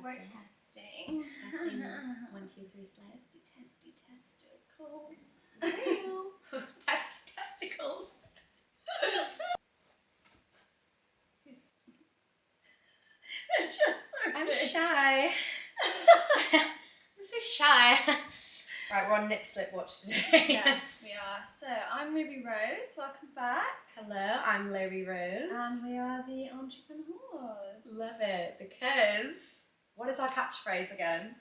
We're testing. Testing. 1, 2, 3, slide. Testicles. Testicles. They're just so I'm big. shy. I'm so shy. Right, we're on Nip Slip Watch today. Yes, we are. So, I'm Ruby Rose. Welcome back. Hello, I'm Larry Rose. And we are the Entreprenwhores. Love it, because what is our catchphrase again?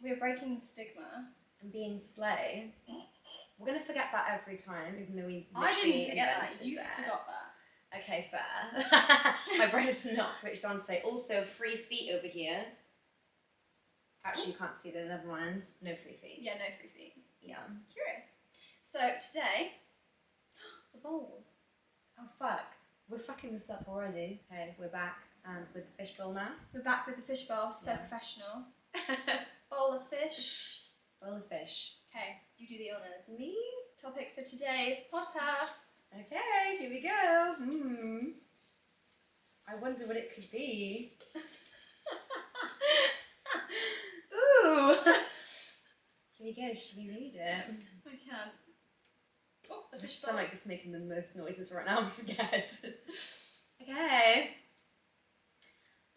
We're breaking the stigma. And being slay. We're going to forget that every time, even though we I literally didn't forget that. invented You it. forgot that. Okay, fair. My brain is not switched on today. Also, free feet over here. Actually, you can't see them, never mind. No free feet. Yeah, no free feet. Yeah. Curious. So, today, the bowl. Oh, fuck. We're fucking this up already. Okay, we're back and with the fishbowl now. We're back with the fish bowl. So professional. Bowl of fish. Bowl of fish. Okay, you do the honours. Me? Topic for today's podcast. Okay, here we go. I wonder what it could be. Ooh. Here we go, should we read it? I can't. Oh, the My fish bowl. stomach is making the most noises right now, I'm scared. Okay.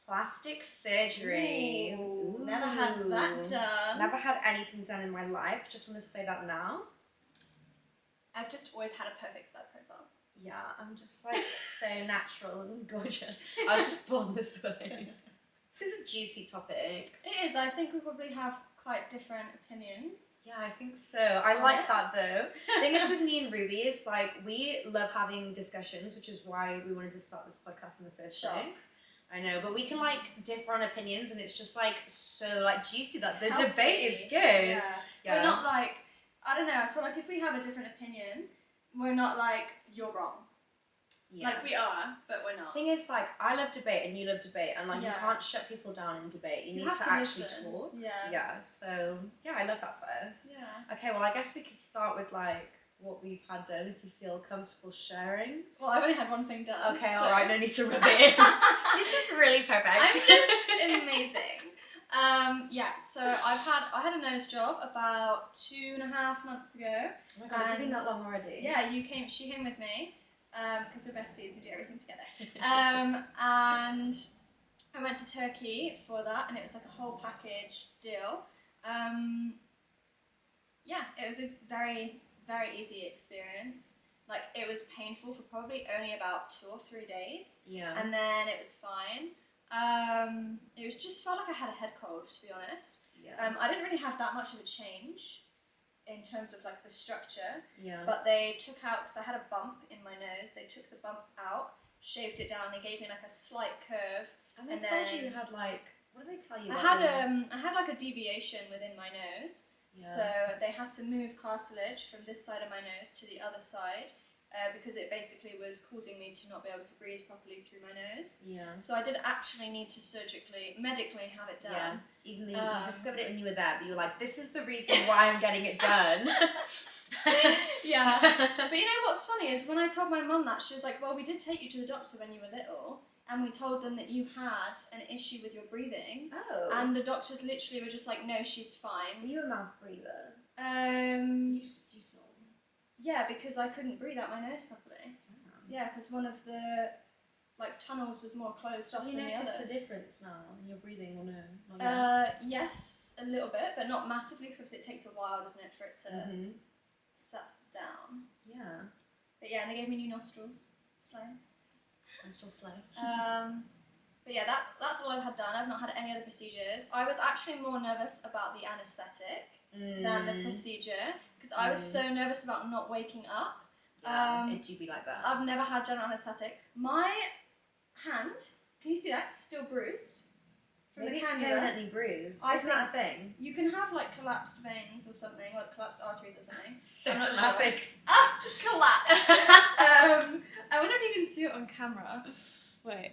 Plastic surgery. Ooh, never had that done. Never had anything done in my life, just want to say that now. I've just always had a perfect side profile. Yeah, I'm just like so natural and gorgeous. I was just born this way. This is a juicy topic. It is. I think we probably have quite different opinions. Yeah, I think so. I like that though. The thing is with me and Ruby is like we love having discussions, which is why we wanted to start this podcast in the first place. I know, but we can like differ on opinions and it's just like so like juicy that the Healthy. debate is good. Yeah. Yeah. We're not like, I don't know, I feel like if we have a different opinion, we're not like, you're wrong. Yeah. Like we are, but we're not. Thing is, like, I love debate and you love debate, and like you Yeah. can't shut people down in debate. You need have to to actually listen. talk. Yeah. Yeah. So yeah, I love that first. Yeah. Okay, well, I guess we could start with like what we've had done, if you feel comfortable sharing. Well, I've only had one thing done. Okay, so. alright, no need to rub it in. She's just really perfect. I'm just amazing. Yeah, so I had a nose job about 2.5 months ago. Oh my god, it's been that long already. Yeah, she came with me, because we're besties, we do everything together. And I went to Turkey for that, and it was like a whole package deal. Yeah, it was a very, very easy experience. Like, it was painful for probably only about 2 or 3 days. Yeah. And then it was fine. It was just felt like I had a head cold, to be honest. Yeah. I didn't really have that much of a change in terms of like the structure, Yeah. but they took out, because I had a bump in my nose, they took the bump out, shaved it down, they gave me like a slight curve. And they and told then- you had like, what did they tell you? I had like a deviation within my nose, so they had to move cartilage from this side of my nose to the other side, because it basically was causing me to not be able to breathe properly through my nose. Yeah. So I did actually need to medically have it done. Yeah. Even though you discovered it when you were there, but you were like, this is the reason why I'm getting it done. Yeah. But you know what's funny is when I told my mum that, she was like, well, we did take you to the doctor when you were little, and we told them that you had an issue with your breathing. Oh. And the doctors literally were just like, no, she's fine. Were you a mouth breather? You snore. Yeah, because I couldn't breathe out my nose properly. Oh. Yeah, because one of the like tunnels was more closed off Have you than the noticed other. the difference now in your breathing or no? Not yet? Yes, a little bit, but not massively, because obviously it takes a while, doesn't it, for it to set down. Yeah. But yeah, and they gave me new nostrils. So. I'm still slow. But yeah, that's all I've had done. I've not had any other procedures. I was actually more nervous about the anaesthetic than the procedure, because I was so nervous about not waking up. Yeah, it do be like that. I've never had general anaesthetic. My hand, can you see that? It's still bruised. From Maybe the it's cannula. permanently bruised. Isn't that a thing? You can have like collapsed veins or something, like collapsed arteries or something. So I'm not dramatic. sure. Ah, just collapsed. I wonder if you can see it on camera. Wait.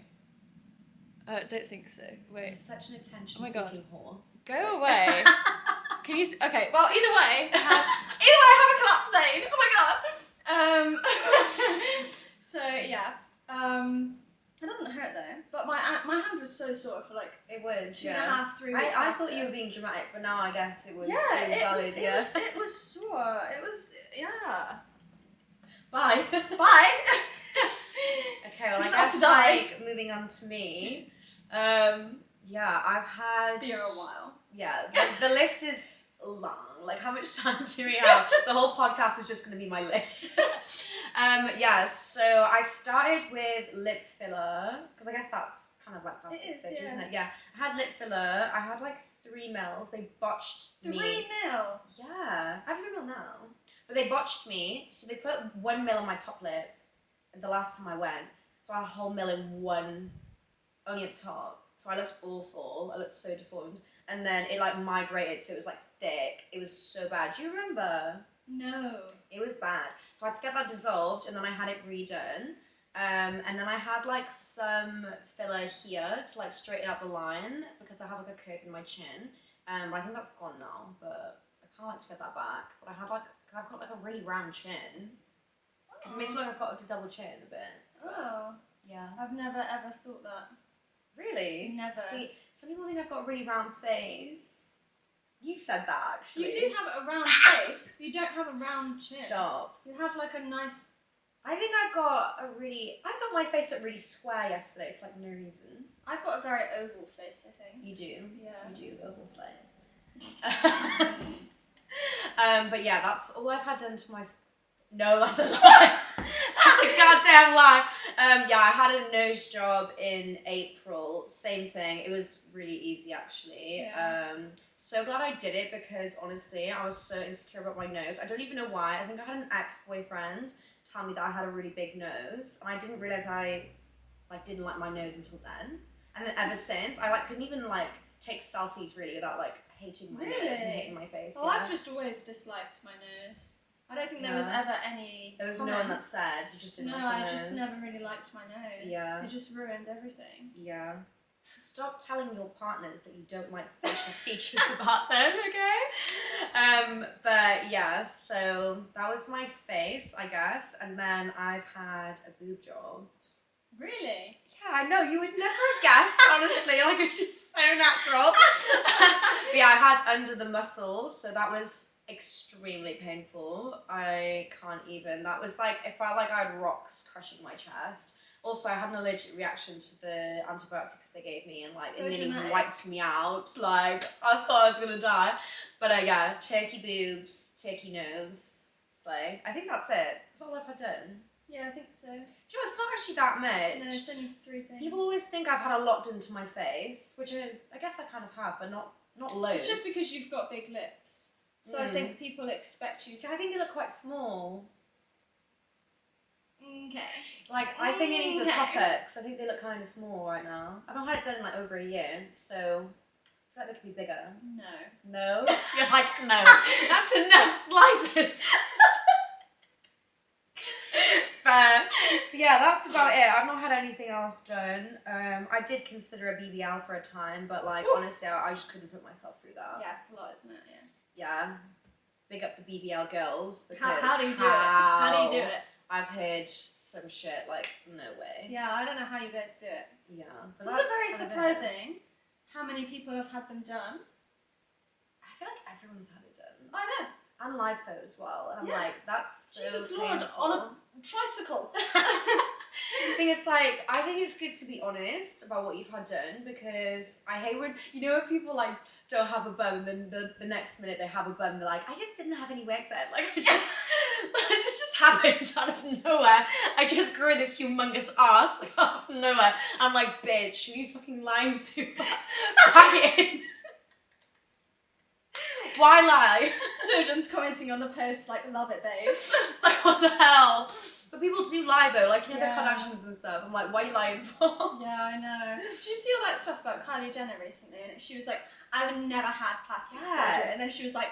I don't think so. You're Wait. such an attention Oh my God. seeking whore. Go away. Can you see? Okay, well, either way, I have a collapsed vein. Oh my god. So, yeah. It doesn't hurt though. But my hand was so sore for like It was, 2.5, 3 weeks. I thought you were being dramatic, but now I guess it was. Yeah, it was valid. it was sore. It was Bye. Bye. Okay, well, I Just have guess to die. like moving on to me. Yeah, I've had. Been a while. Yeah, the list is long. Like, how much time do we have? The whole podcast is just going to be my list. Yeah, so I started with lip filler, because I guess that's kind of like plastic surgery, isn't it? Yeah, I had lip filler. I had like 3 mils. They botched 3 me. mil? Yeah, I have 3 mil now. But they botched me, so they put 1 mil on my top lip the last time I went. So I had a whole mil in one, only at the top. So I looked awful. I looked so deformed. And then it like migrated, so it was like thick. It was so bad. Do you remember? No. It was bad. So I had to get that dissolved, and then I had it redone. And then I had like some filler here to like straighten out the line because I have like a curve in my chin. But I think that's gone now. But I can't like to get that back. But I've got like a really round chin. Because it makes me look like I've got a double chin a bit. Oh. Yeah. I've never ever thought that. Really? Never. See, some people think I've got a really round face. You've said that, actually. You do have a round face. You don't have a round chin. Stop. You have like a nice... I think I've got a really... I thought my face looked really square yesterday for like no reason. I've got a very oval face, I think. You do? Yeah. You do, oval slay. But yeah, that's all I've had done to my... No, that's a lie. That's a goddamn lie. Yeah, I had a nose job in April. Same thing. It was really easy, actually. Yeah. So glad I did it because honestly, I was so insecure about my nose. I don't even know why. I think I had an ex-boyfriend tell me that I had a really big nose, and I didn't realize I like didn't like my nose until then. And then ever since, I like couldn't even like take selfies really without like hating my nose and hating my face. Well, yeah. I've just always disliked my nose. I don't think there was ever any. There was comments. no one that said you just didn't No, like your I nose. just never really liked my nose. Yeah. It just ruined everything. Yeah. Stop telling your partners that you don't like facial features about them, okay? But yeah, so that was my face, I guess, and then I've had a boob job. Really? Yeah, I know, you would never have guessed, honestly, like it's just so natural. But yeah, I had under the muscles, so that was extremely painful. I can't even, that was like, it felt like I had rocks crushing my chest. Also, I had an allergic reaction to the antibiotics they gave me, and like So it nearly dramatic. wiped me out. Like I thought I was gonna die. But yeah, turkey boobs, turkey nose. So I think that's it. That's all I've had done. Yeah, I think so. Do you know, it's not actually that much. No, it's only 3 things. People always think I've had a lot done to my face, which I guess I kind of have, but not loads. It's just because you've got big lips. So I think people expect you to... See, I think they look quite small. Okay. Like, I think it needs a Okay. topper, because I think they look kind of small right now. I've not had it done in like over a year, so I feel like they could be bigger. No. No? You're like, no. That's enough slices. Fair. Yeah, that's about it. I've not had anything else done. I did consider a BBL for a time, but like, honestly, I just couldn't put myself through that. Yeah, it's a lot, isn't it? Yeah. Yeah. Big up the BBL girls. How do you do it? How do you do it? I've heard some shit like, no way. Yeah, I don't know how you guys do it. Yeah. It's also very surprising how many people have had them done. I feel like everyone's had it done. I know. And lipo as well. And I'm Yeah. like, that's so Jesus Lord, painful. on a tricycle. The thing is, like, I think it's good to be honest about what you've had done, because I hate when, you know, when people like don't have a bum, then the next minute they have a bum, they're like, I just didn't have any work done. Like, this just happened out of nowhere. I just grew this humongous ass like, out of nowhere. I'm like, bitch, who are you fucking lying to? Pack it in. Why lie? Surgeons commenting on the post like, love it, babe. Like, what the hell? But people do lie though, like, you know, Yeah. the Kardashians and stuff. I'm like, why are you lying for? Yeah, I know. Did you see all that stuff about Kylie Jenner recently? And she was like, I've never had plastic surgery. And then she was like,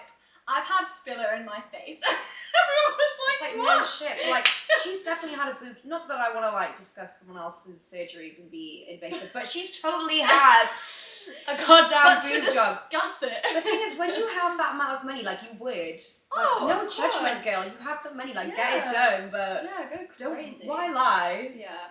I've had filler in my face. Everyone was It's like, like, what? no shit. But, like, she's definitely had a boob. Not that I want to, like, discuss someone else's surgeries and be invasive, but she's totally had a goddamn But to boob job. discuss it. The thing is, when you have that amount of money, like, you would. Like, Oh, no of judgment, course. girl. You have the money, like, Yeah. get it done, but Yeah, go don't. crazy. Why lie? Yeah.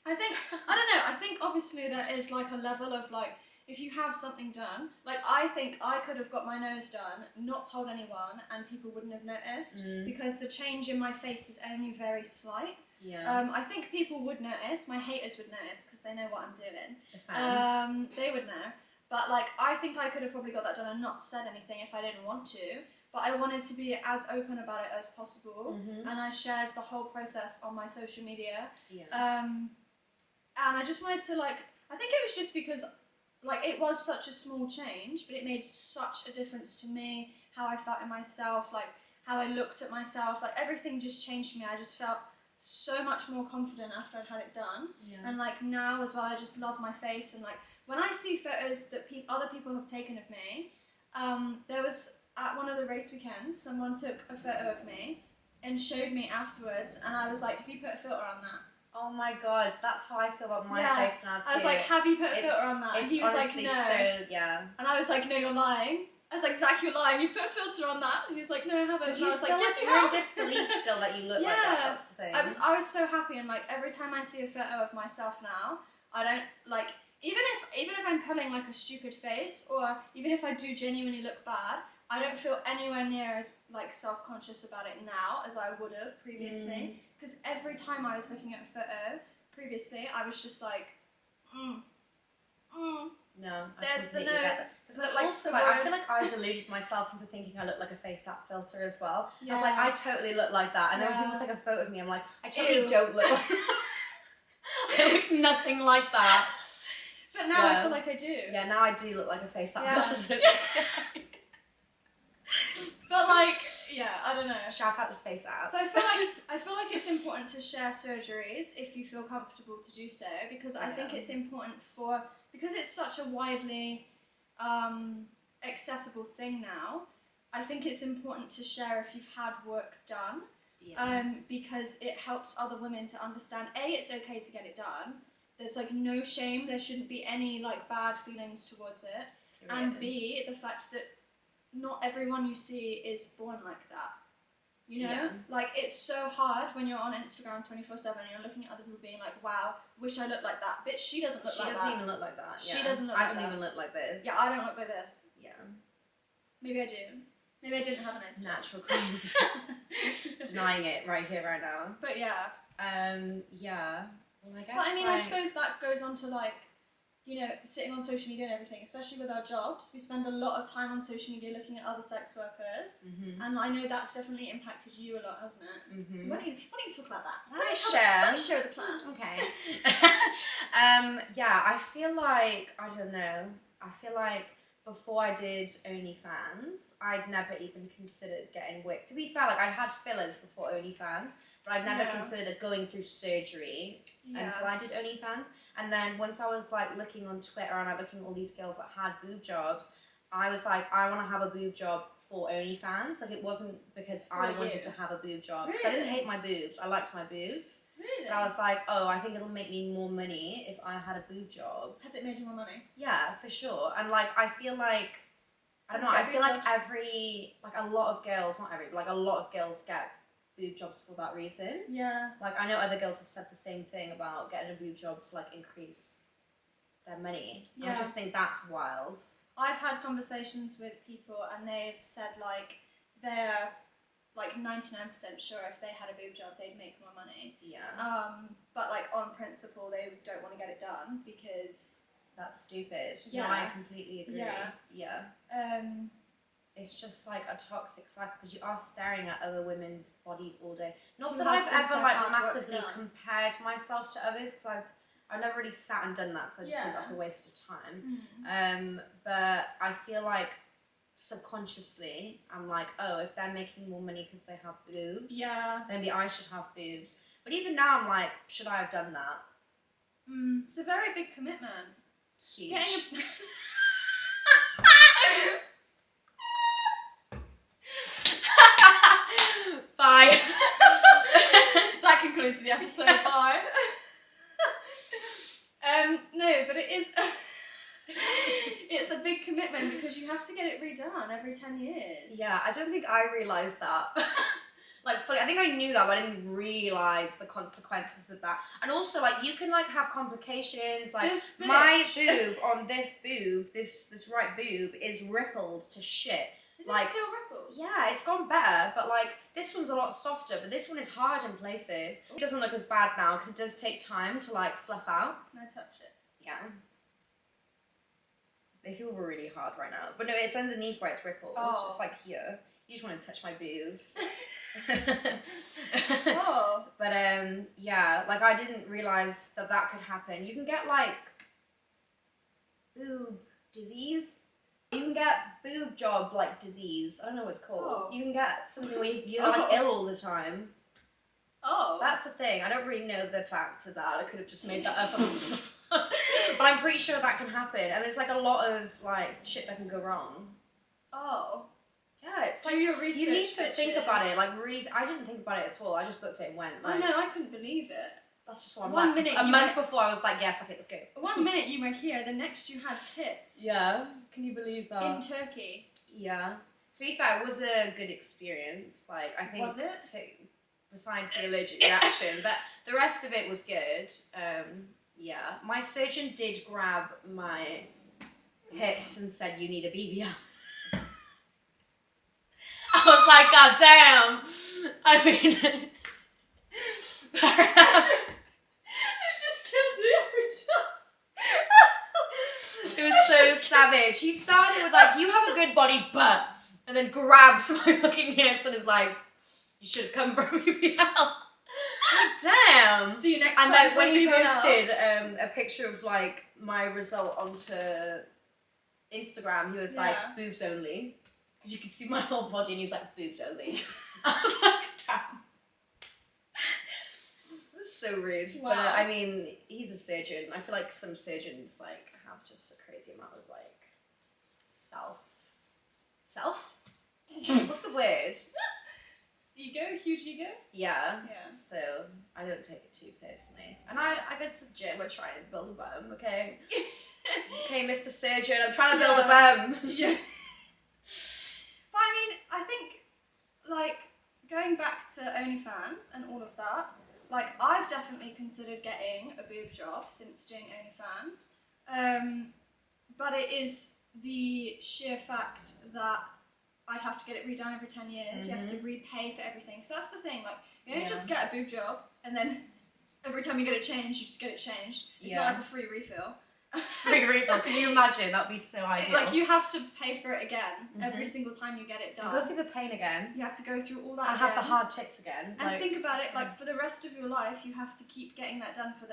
I don't know, I think obviously there is like a level of like, if you have something done, like I think I could have got my nose done, not told anyone, and people wouldn't have noticed because the change in my face is only very slight. Yeah. I think people would notice, my haters would notice because they know what I'm doing. The fans. They would know. But like, I think I could have probably got that done and not said anything if I didn't want to. But I wanted to be as open about it as possible, and I shared the whole process on my social media. Yeah. And I just wanted to like, I think it was just because like it was such a small change, but it made such a difference to me, how I felt in myself, like how I looked at myself, like everything just changed for me. I just felt so much more confident after I'd had it done. Yeah. And like now as well, I just love my face, and like when I see photos that other people have taken of me, there was at one of the race weekends, someone took a photo of me and showed me afterwards, and I was like, have you put a filter on that? Oh my god, that's how I feel about my face now too. I was like, have you put a filter on that? And he was like, no. So, yeah. And I was like, no, you're lying. I was like, Zach, you're lying. You put a filter on that. And he was like, no, I haven't. But and I was still like, yes, you you're have. in disbelief still that you look like that. That's the thing. I was so happy, and like every time I see a photo of myself now, I don't like, even if I'm pulling like a stupid face, or even if I do genuinely look bad, I don't feel anywhere near as like self-conscious about it now as I would have previously. Because every time I was looking at a photo previously, I was just like, No, there's the completely get nose. that. Because It, like, also, so like, I good. feel like I deluded myself into thinking I look like a face app filter as well. Yeah. I was like, I totally look like that. And then when Yeah. people take a photo of me, I'm like, I totally Ew. don't look like that. I look nothing like that. But now I feel like I do. Yeah, now I do look like a face app Yeah. filter. But like, yeah, I don't know. Shout out to face app. So I feel like it's important to share surgeries if you feel comfortable to do so, because I think it's important because it's such a widely accessible thing now. I think it's important to share if you've had work done, because it helps other women to understand it's okay to get it done. There's like no shame. There shouldn't be any like bad feelings towards it. And B, the fact that not everyone you see is born like that. You know? Yeah. Like, it's so hard when you're on Instagram 24/7 and you're looking at other people being like, wow, wish I looked like that. Bitch, she doesn't look like that. She doesn't even look like that. She doesn't look I like don't that. even look like this. Yeah, I don't look like this. Yeah. Maybe I do. Maybe I didn't have an Instagram. Natural cause. Denying it right here, right now. But yeah. Yeah. Well, I guess. But I mean, I suppose that goes on to like, you know, sitting on social media and everything, especially with our jobs. We spend a lot of time on social media looking at other sex workers, and I know that's definitely impacted you a lot, hasn't it? So why don't you talk about that? Why don't I share? Let me share the plans. Okay. Yeah, I feel like, I don't know, I feel like before I did OnlyFans, I'd never even considered getting wigs. To be fair, like I had fillers before OnlyFans, but I'd never considered going through surgery until I did OnlyFans. And then once I was like looking on Twitter and I looking at all these girls that had boob jobs, I was like, I want to have a boob job for OnlyFans. Like it wasn't because I wanted to have a boob job. Because I didn't hate my boobs. I liked my boobs. Really? But I was like, oh, I think it'll make me more money if I had a boob job. Has it made you more money? Yeah, for sure. And like, I feel like, I don't know, I feel like a lot of girls, not every, but like a lot of girls get boob jobs for that reason. Yeah. Like I know other girls have said the same thing about getting a boob job to like increase their money. Yeah. I just think that's wild. I've had conversations with people and they've said like they're like 99% sure if they had a boob job they'd make more money. Yeah. But like on principle they don't want to get it done because that's stupid. Yeah. No, I completely agree. Yeah. Yeah. It's just like a toxic cycle because you are staring at other women's bodies all day. Not that I've ever like massively compared myself to others because I've never really sat and done that because I just think that's a waste of time. But I feel like subconsciously I'm like, oh, if they're making more money because they have boobs, maybe I should have boobs. But even now I'm like, should I have done that? It's a very big commitment. Huge. Bye. That concludes the episode. Bye. No, but it is. It's a big commitment because you have to get it redone every 10 years. Yeah, I don't think I realised that. Like, fully, I think I knew that, but I didn't realise the consequences of that. And also, like, you can, like, have complications. Like, my boob on this boob, this right boob, is rippled to shit. Is like, it still rippled? Yeah, it's gone better, but, like, this one's a lot softer, but this one is hard in places. It doesn't look as bad now, because it does take time to, like, fluff out. Can I touch it? Yeah. They feel really hard right now. But no, it's underneath where it's rippled. Oh. Just, like, here. You just want to touch my boobs. Oh. But yeah, like I didn't realise that could happen. You can get like boob disease. You can get boob job like disease. I don't know what it's called. Oh. You can get something where you're like ill all the time. Oh. That's the thing. I don't really know the facts of that. I could have just made that up on the spot. But I'm pretty sure that can happen. And there's like a lot of like shit that can go wrong. Oh. Yeah, it's Do like your research. you need to think bitches. about it. Like really, I didn't think about it at all. I just booked it and went. Like, I know, I couldn't believe it. That's just what I'm One like. minute A you month before, I was like, yeah, fuck it, let's go. 1 minute you were here, the next you had tits. Yeah, can you believe that? In Turkey. Yeah. To be fair, it was a good experience. Like I think. Was it? Besides the allergic reaction, but the rest of it was good. Yeah, my surgeon did grab my hips and said, "You need a BBL." I was like, God damn. I mean, fair enough. It just kills me every time. It was so savage. He started with like, "You have a good body, but," and then grabs my fucking hips and is like, "You should have come for a BBL." Like, damn. See you next And time. then when for he BBL. posted a picture of like my result onto Instagram, he was like, Yeah. "Boobs only." Because you could see my whole body and he's like, "Boobs only." I was like, damn. That's so rude. Wow. But I mean, he's a surgeon. I feel like some surgeons like have just a crazy amount of like self? What's the word? Ego? Huge ego? Yeah. Yeah. So I don't take it too personally. And I go to the gym, I try and build a bum, okay? Okay, Mr. Surgeon, I'm trying to build a bum. Yeah. But I mean, I think, like, going back to OnlyFans and all of that, like, I've definitely considered getting a boob job since doing OnlyFans. But it is the sheer fact that I'd have to get it redone every 10 years. Mm-hmm. You have to repay for everything. So that's the thing, like, you don't Yeah. just get a boob job and then every time you get it changed, you just get it changed. It's Yeah. not like a free refill. Free refill. Can you imagine? That'd be so ideal. Like, you have to pay for it again every single time you get it And done. go through the pain again. You have to go through all that And again. have the hard tits again. And like, think about it, like, for the rest of your life, you have to keep getting that done for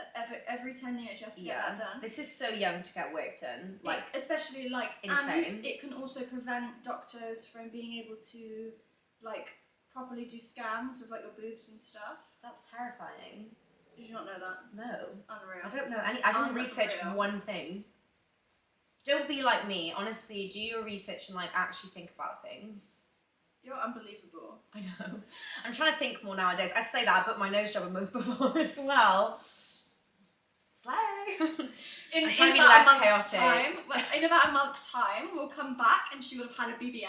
every 10 years. You have to get that done. This is so young to get work done. Like, especially like, insane. and it can also prevent doctors from being able to like properly do scans of like your boobs and stuff. that's terrifying. Did you not know that? No. Unreal. I don't know any. I didn't Unreal. research one thing. Don't be like me. Honestly, do your research and like actually think about things. You're unbelievable. I know. I'm trying to think more nowadays. I say that, I booked my nose job a month before as well. Slay. In I'm trying to be about less a month's chaotic. time, in about a month's time, we'll come back and she will have had a BBL.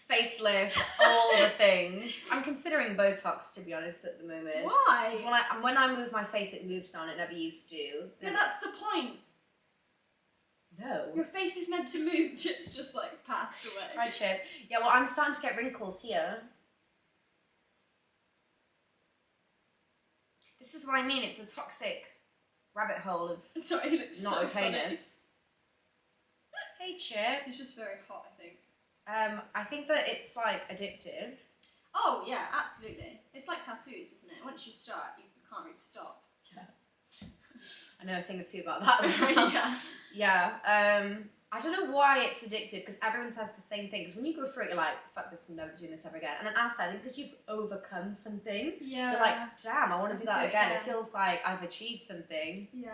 Facelift, all the things. I'm considering Botox, to be honest, at the moment. Why? Because when I move my face, it moves down. It never used to. Yeah, that's the point. No. Your face is meant to move. Chip's just like passed away. Right, Chip. Yeah, well, I'm starting to get wrinkles here. This is what I mean. It's a toxic rabbit hole of Sorry, he looks not so okayness. Hey, Chip. It's just very hot, I think. I think that it's like addictive. Oh yeah, absolutely. It's like tattoos, isn't it? Once you start, you can't really stop. I know a thing or two about that as well. Yeah. I don't know why it's addictive, because everyone says the same thing. Because when you go through it, you're like, fuck this, I'm never doing this ever again. And then after, I think because you've overcome something, Yeah. you're like, damn, I want to do that again. It again. feels like I've achieved something. Yeah.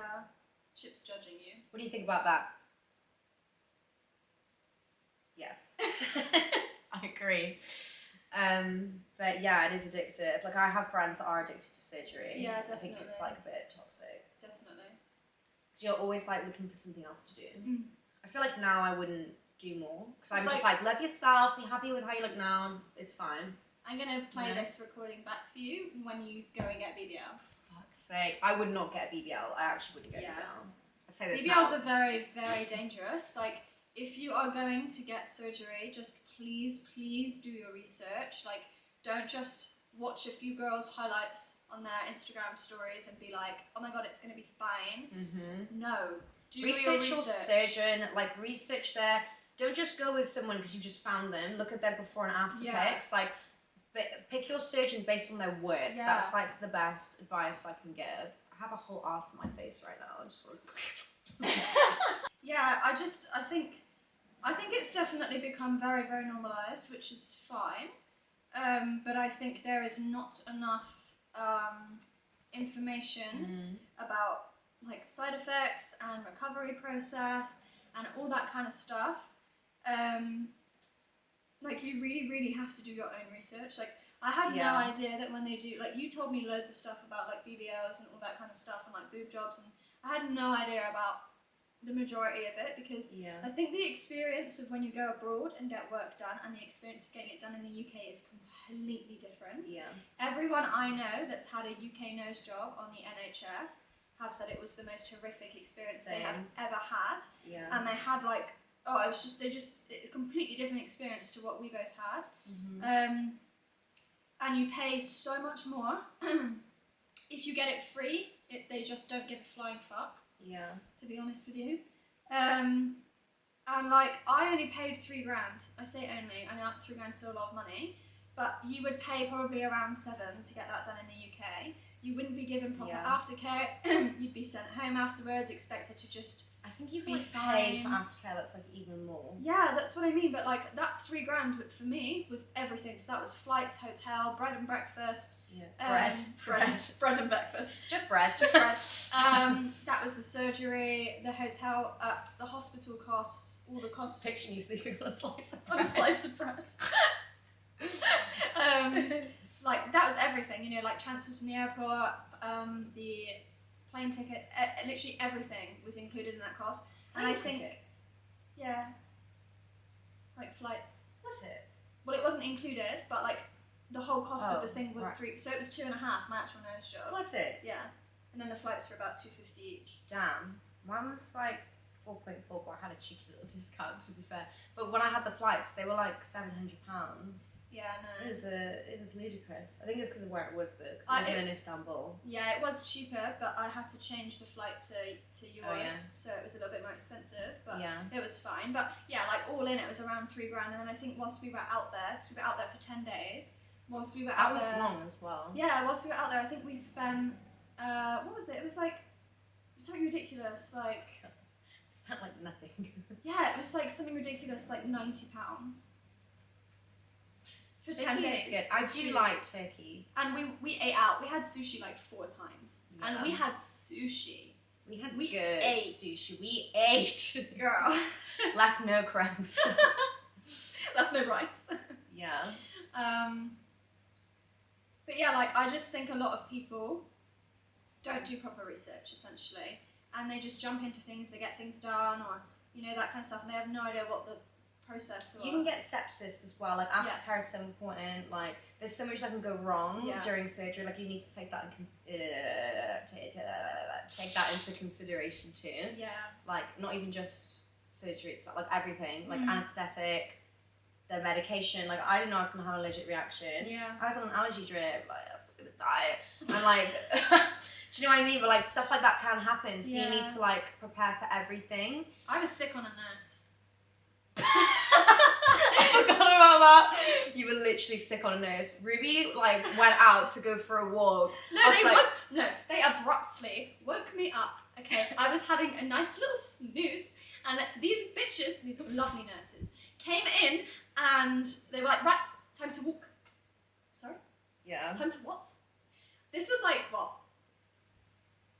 Chip's judging you. What do you think about that? Yes. I agree. But yeah, it is addictive. Like, I have friends that are addicted to surgery. Yeah, I think it's definitely. like a bit toxic. Definitely. Because you're always like looking for something else to do. Mm. I feel like now I wouldn't do more. Because I'm It's just like, love yourself, be happy with how you look now, it's fine. I'm gonna play this recording back for you when you go and get BBL. For fuck's sake, I would not get BBL. I actually wouldn't get BBL. I say this BBLs now. are very, very dangerous. Like, if you are going to get surgery, just please do your research. Like, don't just watch a few girls' highlights on their Instagram stories and be like, oh my god, it's gonna be fine. No. Do Research your surgeon, like research their. Don't just go with someone because you just found them. Look at their before and after pics. Like, pick your surgeon based on their work. Yeah. That's like the best advice I can give. I have a whole ass in my face right now. I just sort of. Yeah, I think it's definitely become very, very normalised, which is fine. But I think there is not enough information about like side effects and recovery process and all that kind of stuff. Like, you really, really have to do your own research. Like, I had no idea that when they do, like, you told me loads of stuff about like BBLs and all that kind of stuff and like boob jobs, and I had no idea about the majority of it, because I think the experience of when you go abroad and get work done and the experience of getting it done in the UK is completely different. Everyone I know that's had a UK nose job on the NHS have said it was the most horrific experience they have ever had. And they had like, it's a completely different experience to what we both had. And you pay so much more. If you get it free, they just don't give a flying fuck. To be honest with you. And like, I only paid $3,000. I say only, I know $3,000 is still a lot of money, but you would pay probably around $7,000 to get that done in the UK. You wouldn't be given proper aftercare. You'd be sent home afterwards, expected to just I think you be can pay for aftercare that's like even more. Yeah, that's what I mean. But like, that $3,000 for me was everything. So that was flights, hotel, bread and breakfast. Bread and breakfast. Just bread. Just bread. That was the surgery, the hotel, the hospital costs, all the costs. Just picturing you sleeping on a slice of bread. On a slice of bread. Like, that was everything. You know, like transfers from the airport, the plane tickets, literally everything was included in that cost. And I think, like flights. Was it? Well, it wasn't included, but like the whole cost of the thing was $3. So it was $2.5. My actual nose job. Was it? Yeah, and then the flights were about $250 each. Damn, mine was like 4.4, but I had a cheeky little discount, to be fair. But when I had the flights, they were like £700. Yeah, no. It was ludicrous. I think it's because of where it was though, because it wasn't in Istanbul. Yeah, it was cheaper, but I had to change the flight to yours, so it was a little bit more expensive. But it was fine. But yeah, like all in, it was around $3,000. And then I think whilst we were out there, because we were out there for 10 days, whilst we were out there, that was long as well. Yeah, whilst we were out there, I think we spent what was it? It was like something ridiculous, like. Spent like nothing. Yeah, it was like something ridiculous, like £90 for 10 days. Good. I do like Turkey. And we ate out. We had sushi like 4 times, and we had sushi. We ate sushi. We ate, girl. Left no crumbs. Left no rice. Yeah. But yeah, like, I just think a lot of people don't do proper research, essentially. And they just jump into things, they get things done, or, you know, that kind of stuff, and they have no idea what the process or... You can get sepsis as well, like, aftercare is so important, like, there's so much that can go wrong during surgery, like, you need to take that into consideration too. Yeah. Like, not even just surgery itself, like, everything, like, anaesthetic, the medication, like, I didn't know I was going to have an allergic reaction. Yeah. I was on an allergy drip, like, I was going to die. And, like... Do you know what I mean? But like, stuff like that can happen, so you need to like prepare for everything. I was sick on a nurse. I forgot about that. You were literally sick on a nurse. Ruby like went out to go for a walk. They abruptly woke me up. Okay, I was having a nice little snooze, and these bitches, these lovely nurses, came in and they were like, right, time to walk. Sorry? Yeah. Time to what? This was like, what?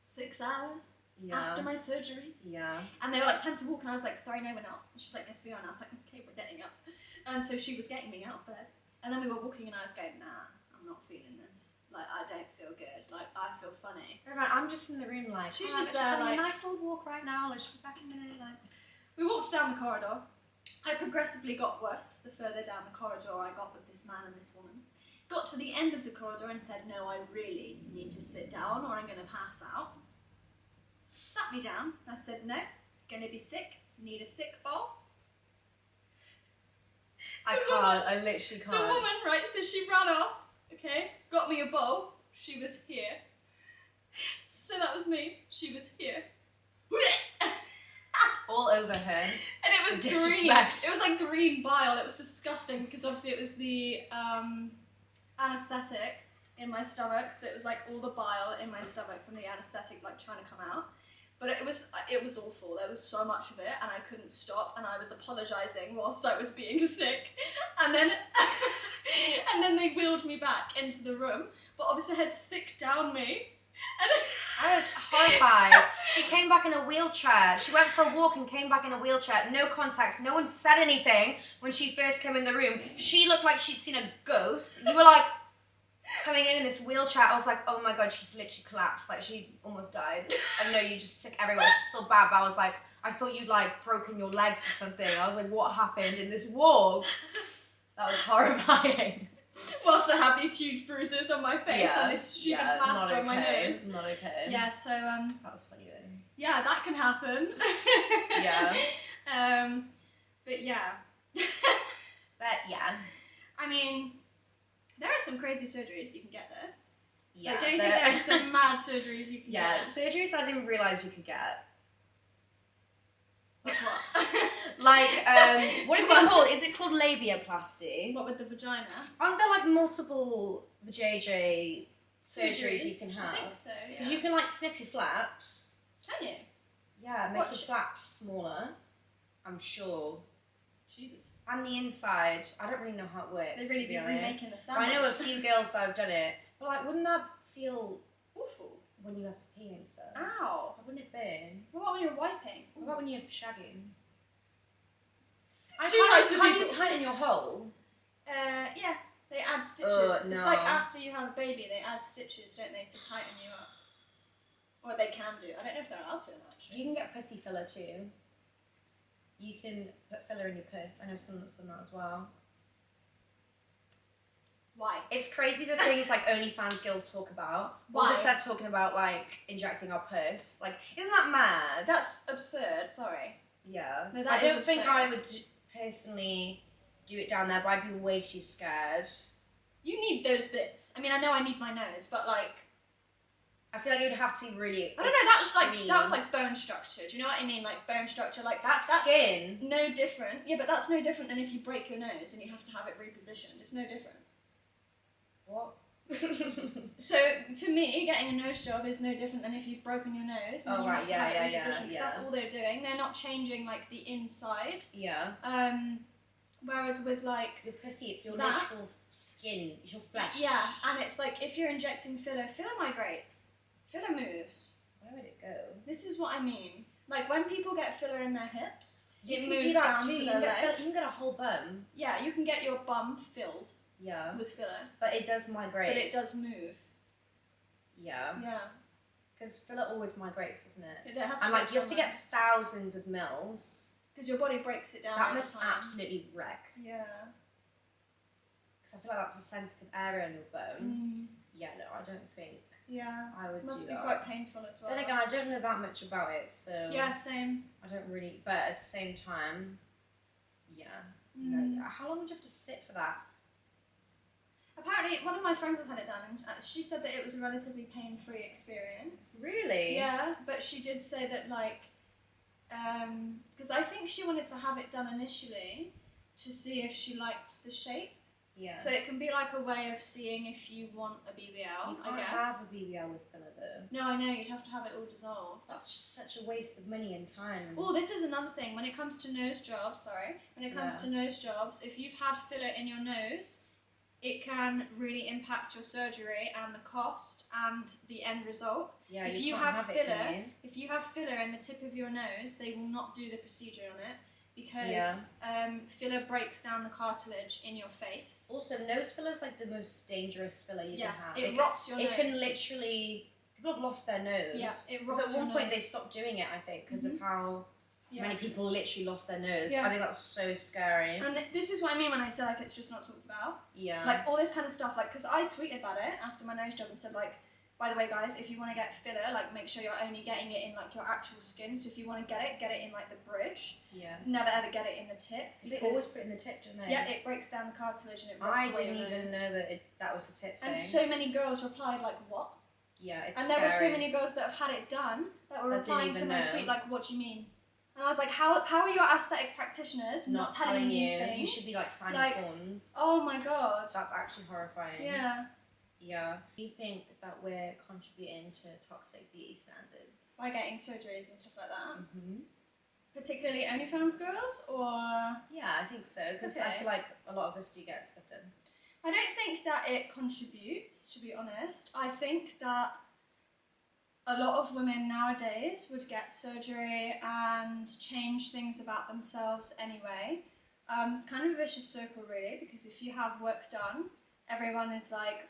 6 hours after my surgery. Yeah. And they were like, time to walk, and I was like, sorry, no, we're not. And she's like, yes, we are. And I was like, okay, we're getting up. And so she was getting me out of bed. And then we were walking, and I was going, nah, I'm not feeling this. Like, I don't feel good. Like, I feel funny. Right, I'm just in the room, like, she's just there, having like, a nice little walk right now. Let's be back in a minute. Like, we walked down the corridor. I progressively got worse the further down the corridor I got with this man and this woman. got to the end of the corridor and said, no, I really need to sit down or I'm going to pass out. Sat me down. I said, no, going to be sick, need a sick bowl. I can't, I literally can't. The woman, right, so she ran off, okay, got me a bowl, she was here. So that was me, she was here. All over her. And it was green. Disrespect. It was like green bile. It was disgusting because obviously it was the anaesthetic in my stomach, so it was like all the bile in my stomach from the anaesthetic like trying to come out. But it was awful. There was so much of it, and I couldn't stop, and I was apologising whilst I was being sick, and then and then they wheeled me back into the room. But obviously I had sick down me. And I was horrified. She came back in a wheelchair. She went for a walk and came back in a wheelchair. No contact. No one said anything when she first came in the room. She looked like she'd seen a ghost. You were like coming in this wheelchair. I was like, oh my god, she's literally collapsed. Like she almost died. And no, you're just sick everywhere. She's so bad. But I was like, I thought you'd like broken your legs or something. I was like, what happened in this walk? That was horrifying. Whilst I have these huge bruises on my face and this stupid plaster on my nose. It's not okay. Yeah, so that was funny though. Yeah, that can happen. Yeah. But yeah. But yeah. I mean, there are some crazy surgeries you can get there. Yeah. Like, don't you think there are some mad surgeries you can get? Yeah, surgeries I didn't realise you could get. Like what? Like, what is it called? Is it called labiaplasty? What with the vagina? Aren't there like multiple vajayjay surgeries you can have? I think so, yeah. Because you can like snip your flaps. Can you? Yeah, make your flaps smaller. I'm sure. Jesus. And the inside, I don't really know how it works. They've really been remaking the sandwich. I know a few girls that have done it, but like, wouldn't that feel awful when you have to pee and stuff? Ow! Wouldn't it burn? What about when you're wiping? What about when you're shagging? Can you tighten your hole? Yeah, they add stitches. No. It's like after you have a baby, they add stitches, don't they, to tighten you up? Or they can do. I don't know if they're allowed to, actually. You can get pussy filler too. You can put filler in your purse. I know someone that's done that as well. Why? It's crazy the things like Onlyfans girls talk about. Why? Or just they're talking about like injecting our purse. Like, isn't that mad? That's absurd, sorry. Yeah. No, I that don't is think absurd. I would personally do it down there, but I'd be way too scared. You need those bits. I mean, I know I need my nose, but like, I feel like it would have to be really. I don't know. That was like bone structure. Do you know what I mean? Like bone structure, like that's skin. No different. Yeah, but that's no different than if you break your nose and you have to have it repositioned. It's no different. What? So to me, getting a nose job is no different than if you've broken your nose and then you have to have it repositioned. Because that's all they're doing. They're not changing like the inside. Yeah. Whereas with like your pussy, it's your natural skin, it's your flesh. Yeah, and it's like if you're injecting filler migrates. Filler moves. Where would it go? This is what I mean. Like when people get filler in their hips, it moves down to their legs. You can get a whole bum. Yeah, you can get your bum filled. Yeah. With filler. But it does migrate. But it does move. Yeah. Yeah. Because filler always migrates, doesn't it? There has to and like you have to get thousands of mils. Because your body breaks it down. That must absolutely wreck. Yeah. Because I feel like that's a sensitive area in your bone. Yeah, no, I don't think. Yeah. I would must do be that. quite painful as well. Then again, I don't know that much about it, so. Yeah, same. I don't really, but at the same time, yeah. No, how long would you have to sit for that? Apparently, one of my friends has had it done, and she said that it was a relatively pain-free experience. Really? Yeah, but she did say that, like, because I think she wanted to have it done initially to see if she liked the shape. Yeah. So it can be like a way of seeing if you want a BBL, you can't I guess. have a BBL with filler though. No, I know, you'd have to have it all dissolved. That's just such a waste of money and time. Oh, this is another thing. When it comes to nose jobs, if you've had filler in your nose, it can really impact your surgery and the cost and the end result. Yeah, if you have filler in the tip of your nose, they will not do the procedure on it because filler breaks down the cartilage in your face. Also, nose filler is like the most dangerous filler you can have. It rots your nose. It can literally. People have lost their nose. Yeah, it rots at one your point nose. they stopped doing it, I think, because of how many people literally lost their nose. Yeah. I think that's so scary. And this is what I mean when I say like it's just not talked about. Yeah. Like all this kind of stuff, like because I tweeted about it after my nose job and said like, by the way guys, if you want to get filler, like make sure you're only getting it in like your actual skin. So if you want to get it in like the bridge. Yeah. Never ever get it in the tip. They always put it in the tip, don't they? Yeah, it breaks down the cartilage and it rips I away didn't your even nose. know that was the tip thing. And so many girls replied like, what? Yeah, it's and scary. there were so many girls that have had it done that were replying to my tweet like, what do you mean? And I was like, how are your aesthetic practitioners not telling you these things? You should be like signing forms. Oh my god. That's actually horrifying. Yeah. Yeah. Do you think that we're contributing to toxic beauty standards? By getting surgeries and stuff like that? Mm-hmm. Particularly OnlyFans girls, or...? Yeah, I think so, because I feel like a lot of us do get stuff done. I don't think that it contributes, to be honest. I think that a lot of women nowadays would get surgery and change things about themselves anyway. It's kind of a vicious circle, really, because if you have work done, everyone is like,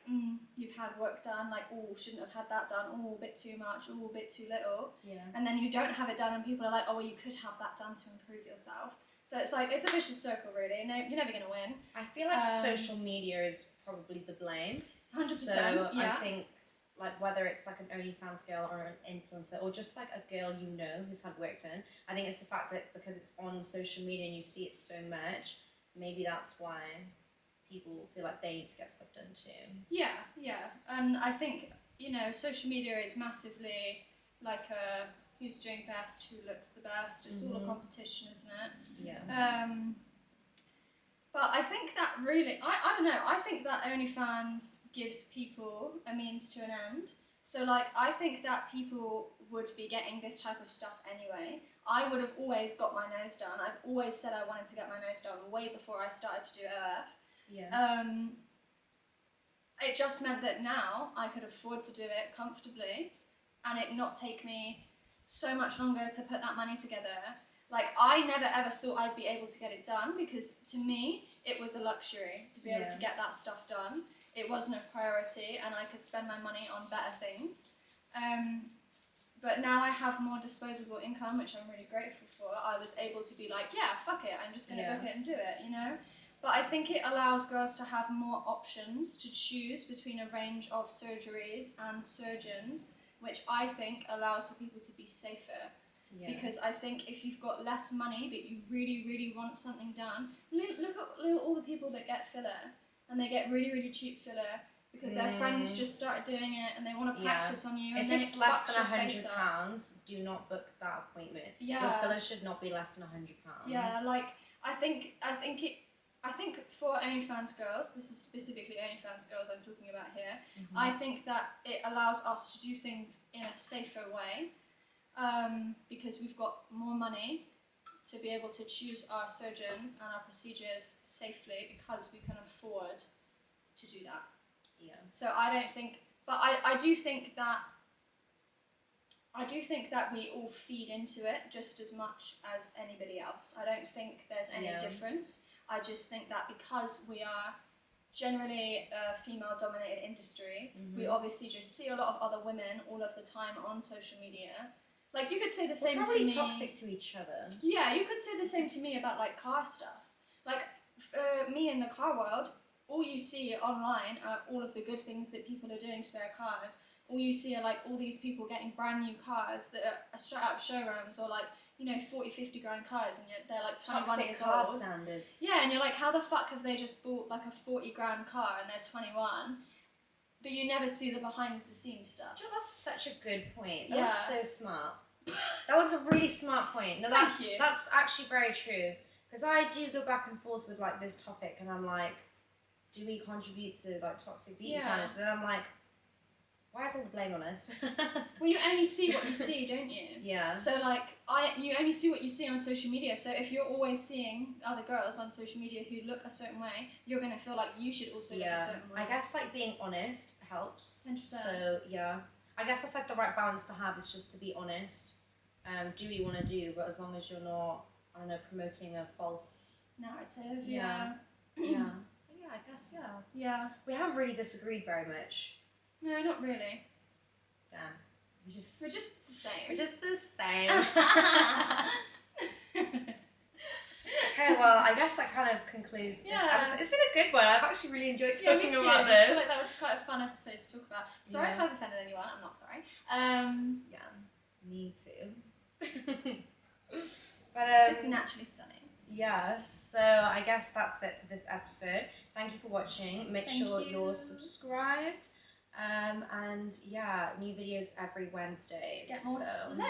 you've had work done, like, oh, shouldn't have had that done, oh, a bit too much, oh, a bit too little. Yeah. And then you don't have it done and people are like, oh, well, you could have that done to improve yourself. So it's like, it's a vicious circle, really. No, you're never going to win. I feel like social media is probably the blame. 100%, So yeah. I think, like, whether it's like an OnlyFans girl or an influencer or just like a girl you know who's had work done, I think it's the fact that because it's on social media and you see it so much, maybe that's why people feel like they need to get stuff done too. Yeah. And I think, social media is massively like who's doing best, who looks the best. It's all a competition, isn't it? Yeah. But I think that really, I don't know, I think that OnlyFans gives people a means to an end. So like, I think that people would be getting this type of stuff anyway. I would have always got my nose done. I've always said I wanted to get my nose done way before I started to do OF. Yeah. It just meant that now I could afford to do it comfortably and it not take me so much longer to put that money together. Like, I never ever thought I'd be able to get it done because to me it was a luxury to be able to get that stuff done. It wasn't a priority and I could spend my money on better things. But now I have more disposable income, which I'm really grateful for. I was able to be like, yeah, fuck it, I'm just going to book it and do it, But I think it allows girls to have more options to choose between a range of surgeries and surgeons, which I think allows for people to be safer. Yeah. Because I think if you've got less money but you really, really want something done, look at all the people that get filler and they get really, really cheap filler because their friends just started doing it and they want to practice on you. And if then it's less than £100, do not book that appointment. Yeah. Your filler should not be less than £100. Yeah, like I think for OnlyFans girls, this is specifically OnlyFans girls I'm talking about here, I think that it allows us to do things in a safer way because we've got more money to be able to choose our surgeons and our procedures safely because we can afford to do that. Yeah. So I don't think, but I do think that we all feed into it just as much as anybody else. I don't think there's any difference. I just think that because we are generally a female-dominated industry, we obviously just see a lot of other women all of the time on social media. Like, you could say the same to me... We're probably toxic to each other. Yeah, you could say the same to me about, like, car stuff. Like, for me in the car world, all you see online are all of the good things that people are doing to their cars. All you see are, like, all these people getting brand new cars that are straight out of showrooms or, like, 40, 50 grand cars and they're, like, 21 years old. Toxic car standards. Yeah, and you're like, how the fuck have they just bought, like, a 40 grand car and they're 21? But you never see the behind-the-scenes stuff. Oh, that's such a good point. That was so smart. That was a really smart point. No, Thank you. That's actually very true. Because I do go back and forth with, like, this topic and I'm like, do we contribute to, like, toxic beauty standards? But then I'm like, why is all the blame on us? Well, you only see what you see, don't you? Yeah. So, like, you only see what you see on social media. So if you're always seeing other girls on social media who look a certain way, you're going to feel like you should also look a certain way. I guess, like, being honest helps. 100%. So, yeah. I guess that's, like, the right balance to have is just to be honest. Do what you want to do, but as long as you're not, I don't know, promoting a false... narrative, yeah. Yeah, I guess, Yeah. We haven't really disagreed very much. No, not really. Damn. We're just the same. We're just the same. Okay, well, I guess that kind of concludes this episode. It's been a good one. I've actually really enjoyed talking me too. about I feel this. like that was quite a fun episode to talk about. Sorry if I've offended anyone. I'm not sorry. Yeah, me too. But just naturally stunning. Yeah, so I guess that's it for this episode. Thank you for watching. Make sure you're subscribed. And yeah, new videos every Wednesday. To get more slay.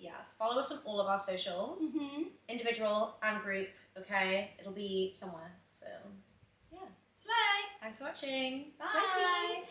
Yes, follow us on all of our socials, individual and group, okay? It'll be somewhere, so yeah. Slay! Thanks for watching. Bye!